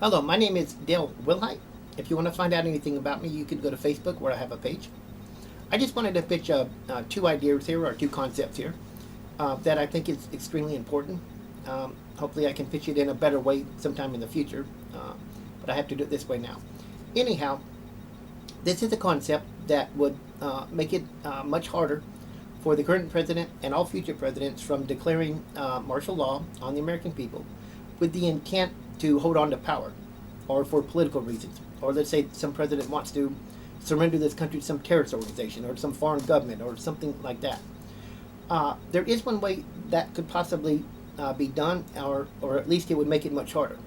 Hello, my name is Dale Wilhite. If you want to find out anything about me, you can go to Facebook where I have a page. I just wanted to pitch two ideas here, or two concepts here, that I think is extremely important. Hopefully, I can pitch it in a better way sometime in the future, but I have to do it this way now. Anyhow, this is a concept that would make it much harder for the current president and all future presidents from declaring martial law on the American people with the intent to hold on to power or for political reasons. Or let's say some president wants to surrender this country to some terrorist organization or some foreign government or something like that. There is one way that could possibly be done, or at least it would make it much harder.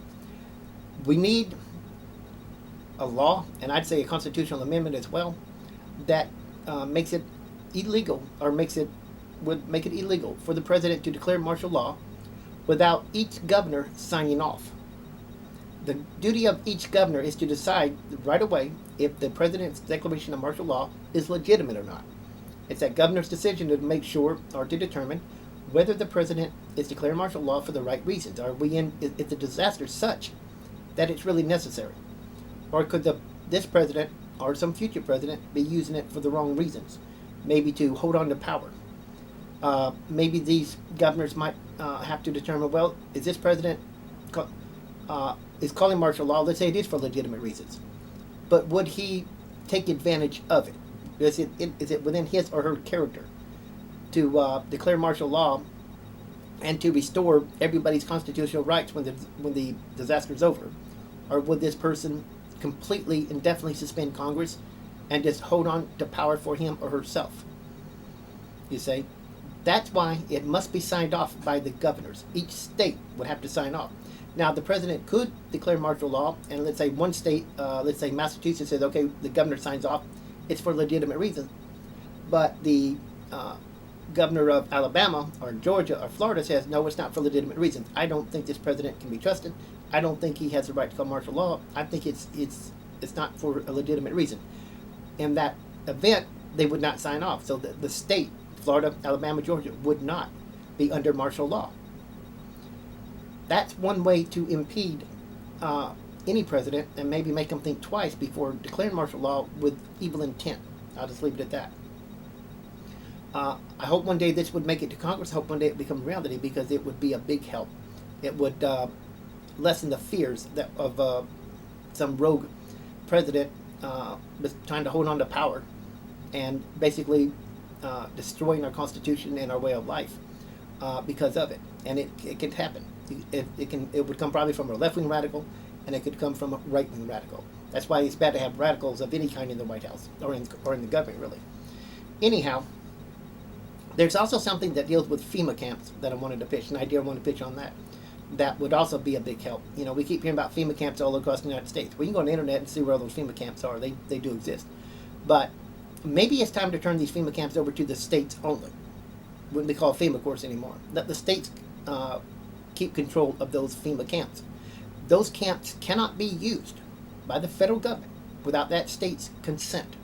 We need a law, and I'd say a constitutional amendment as well, that makes it illegal, or would make it illegal for the president to declare martial law without each governor signing off. The duty of each governor is to decide right away if the president's declaration of martial law is legitimate or not. It's that governor's decision to make sure, or to determine whether the president is declaring martial law for the right reasons. Is the disaster such that it's really necessary? Or could this president or some future president be using it for the wrong reasons? Maybe to hold on to power. Maybe these governors might have to determine, well, is this president is calling martial law? Let's say it is for legitimate reasons, but would he take advantage of it? Is it within his or her character to declare martial law and to restore everybody's constitutional rights when the disaster is over? Or would this person completely indefinitely suspend Congress and just hold on to power for him or herself? You say, that's why it must be signed off by the governors. Each state would have to sign off. Now, the president could declare martial law, and let's say one state, let's say Massachusetts, says, okay, the governor signs off, it's for legitimate reasons. But the governor of Alabama or Georgia or Florida says, no, it's not for legitimate reasons. I don't think this president can be trusted. I don't think he has the right to call martial law. I think it's not for a legitimate reason. In that event, they would not sign off. So the state, Florida, Alabama, Georgia, would not be under martial law. That's one way to impede any president and maybe make them think twice before declaring martial law with evil intent. I'll just leave it at that. I hope one day this would make it to Congress. I hope one day it becomes reality, because it would be a big help. It would lessen the fears of some rogue president trying to hold on to power and basically destroying our Constitution and our way of life because of it. And it can happen. It would come probably from a left-wing radical, and it could come from a right-wing radical. That's why it's bad to have radicals of any kind in the White House or in the government, really. Anyhow, there's also something that deals with FEMA camps that I wanted to pitch, an idea I want to pitch on that. That would also be a big help. You know, we keep hearing about FEMA camps all across the United States. We can go on the internet and see where all those FEMA camps are. They do exist. But maybe it's time to turn these FEMA camps over to the states only. Wouldn't be called FEMA, of course, anymore. Let the states keep control of those FEMA camps. Those camps cannot be used by the federal government without that state's consent.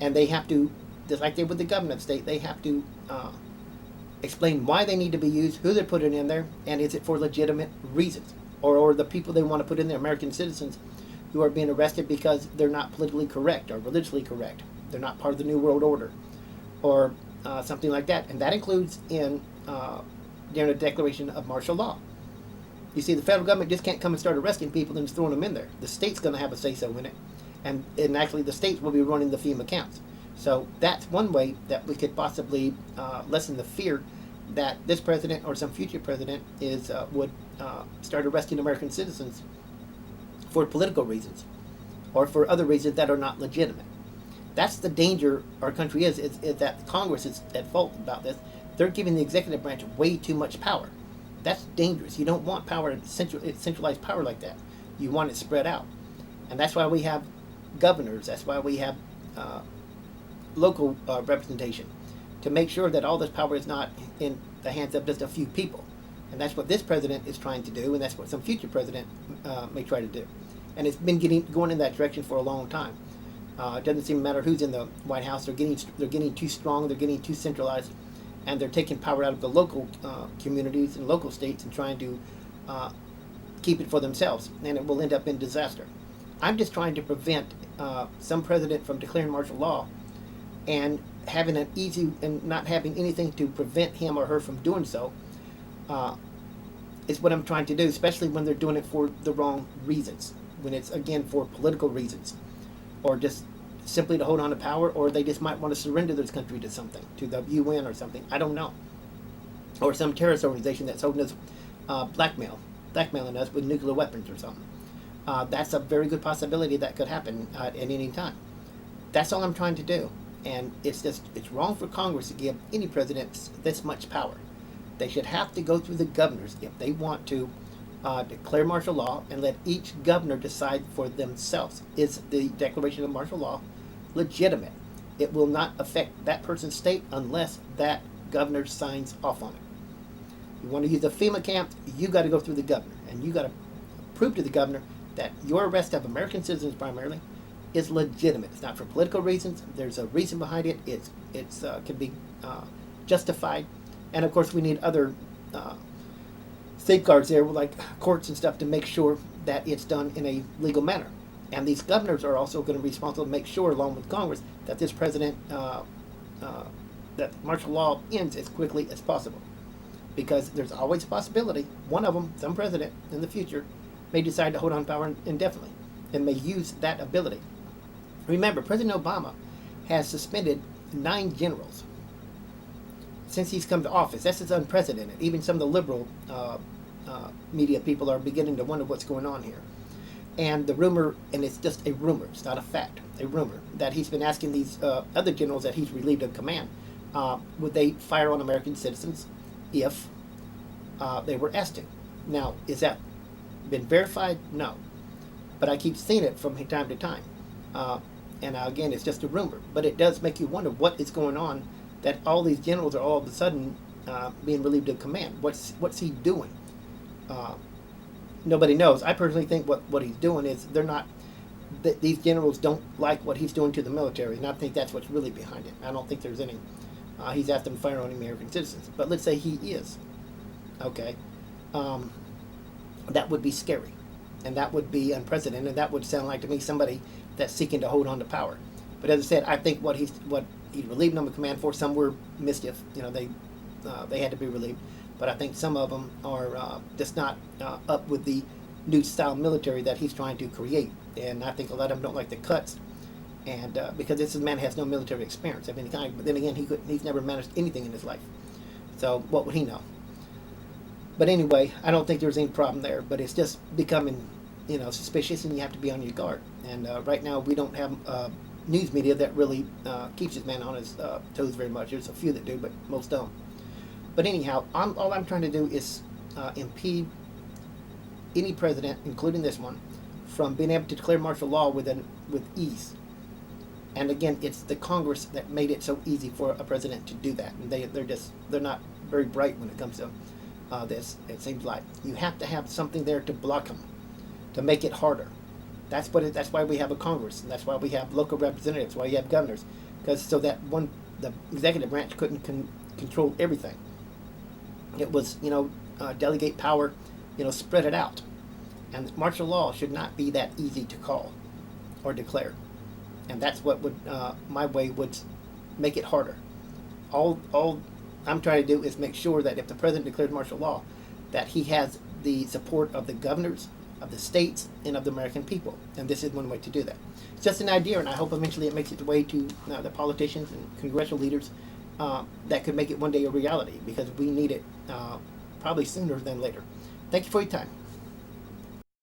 And they have to, just like they with the government of the state, they have to explain why they need to be used, who they're putting in there, and is it for legitimate reasons. Or the people they want to put in there, American citizens, who are being arrested because they're not politically correct or religiously correct. They're not part of the New World Order or something like that. And that includes in during a declaration of martial law. You see, the federal government just can't come and start arresting people and just throwing them in there. The state's going to have a say-so in it. And actually the states will be running the FEMA camps. So that's one way that we could possibly lessen the fear that this president or some future president would start arresting American citizens for political reasons or for other reasons that are not legitimate. That's the danger our country is that Congress is at fault about this. They're giving the executive branch way too much power. That's dangerous. You don't want centralized power like that. You want it spread out. And that's why we have governors. That's why we have local representation, to make sure that all this power is not in the hands of just a few people. And that's what this president is trying to do, and that's what some future president may try to do. And it's been going in that direction for a long time. It doesn't seem to matter who's in the White House. They're getting too strong. They're getting too centralized, and they're taking power out of the local communities and local states and trying to keep it for themselves, and it will end up in disaster. I'm just trying to prevent some president from declaring martial law and having an easy and not having anything to prevent him or her from doing so. Is what I'm trying to do, especially when they're doing it for the wrong reasons. When it's, again, for political reasons, or just simply to hold on to power, or they just might want to surrender this country to something, to the UN or something. I don't know. Or some terrorist organization that's holding us blackmailing us with nuclear weapons or something. That's a very good possibility that could happen at any time. That's all I'm trying to do. And it's wrong for Congress to give any president this much power. They should have to go through the governors if they want to declare martial law and let each governor decide for themselves. Is the declaration of martial law legitimate? It will not affect that person's state unless that governor signs off on it. You want to use a FEMA camp, you got to go through the governor, and you got to prove to the governor that your arrest of American citizens primarily is legitimate. It's not for political reasons. There's a reason behind it. It can be justified. And of course, we need other safeguards there, like courts and stuff, to make sure that it's done in a legal manner. And these governors are also going to be responsible to make sure, along with Congress, that this president, that martial law ends as quickly as possible. Because there's always a possibility, one of them, some president in the future, may decide to hold on power indefinitely and may use that ability. Remember, President Obama has suspended 9 generals since he's come to office. That's just unprecedented. Even some of the liberal media people are beginning to wonder what's going on here. And the rumor, and it's just a rumor, it's not a fact, a rumor, that he's been asking these other generals that he's relieved of command, would they fire on American citizens if they were asked to. Now, is that been verified? No. But I keep seeing it from time to time. And again, it's just a rumor. But it does make you wonder what is going on, that all these generals are all of a sudden being relieved of command. What's he doing? Nobody knows. I personally think what he's doing is these generals don't like what he's doing to the military, and I think that's what's really behind it. I don't think there's any, he's asked them to fire on American citizens. But let's say he is. Okay. That would be scary. And that would be unprecedented. And that would sound like to me somebody that's seeking to hold on to power. But as I said, I think what he's relieved them of command for, some were mischief. They had to be relieved. But I think some of them are just not up with the new style military that he's trying to create. And I think a lot of them don't like the cuts. And because this man has no military experience of any kind. But then again, he's never managed anything in his life. So what would he know? But anyway, I don't think there's any problem there. But it's just becoming, suspicious, and you have to be on your guard. And right now, we don't have news media that really keeps this man on his toes very much. There's a few that do, but most don't. But anyhow, all I'm trying to do is impede any president, including this one, from being able to declare martial law with ease. And again, it's the Congress that made it so easy for a president to do that. And they're not very bright when it comes to this. It seems like you have to have something there to block them, to make it harder. That's why we have a Congress, and that's why we have local representatives. Why you have governors, because so that the executive branch couldn't control everything. It was delegate power, spread it out, and martial law should not be that easy to call or declare, and that's what would my way would make it harder. All I'm trying to do is make sure that if the president declares martial law, that he has the support of the governors, of the states, and of the American people. And this is one way to do that. It's just an idea, and I hope eventually it makes its way to the politicians and congressional leaders that could make it one day a reality, because we need it probably sooner than later. Thank you for your time.